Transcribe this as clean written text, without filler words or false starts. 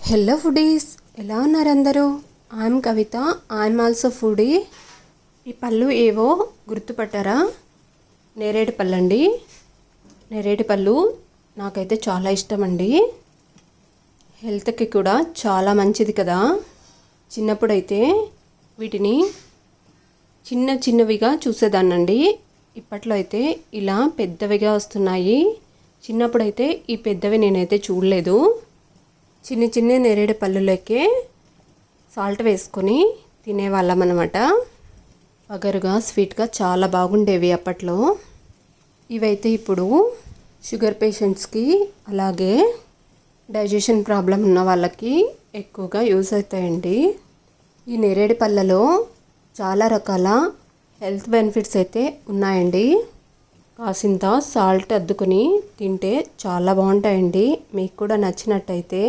Hello foodies, ఎలా ఉన్నారు అందరూ? I'm Kavitha, I'm also foodie. ఈ పళ్ళు ఏవో గుర్తుపట్టారా? నేరేడు పళ్ళు అండి. నేరేడు పళ్ళు నాకైతే చాలా ఇష్టం అండి. హెల్త్కి కూడా చాలా మంచిది కదా. చిన్నప్పుడైతే వీటిని చిన్నవిగా చూసేదాన్నండి. ఇప్పట్లో అయితే ఇలా పెద్దవిగా వస్తున్నాయి. చిన్నప్పుడైతే ఈ పెద్దవి నేనైతే చూడలేదు. చిన్న నేరేడు పళ్ళులకే సాల్ట్ వేసుకొని తినేవాళ్ళం అన్నమాట. వగరుగా స్వీట్గా చాలా బాగుండేవి అప్పట్లో. ఇవైతే ఇప్పుడు షుగర్ పేషెంట్స్కి అలాగే డైజెషన్ ప్రాబ్లం ఉన్న వాళ్ళకి ఎక్కువగా యూస్ అవుతాయండి. ఈ నేరేడు పళ్ళలో చాలా రకాల హెల్త్ బెనిఫిట్స్ అయితే ఉన్నాయండి. కాసింత సాల్ట్ అద్దుకొని తింటే చాలా బాగుంటాయండి. మీకు కూడా నచ్చినట్టయితే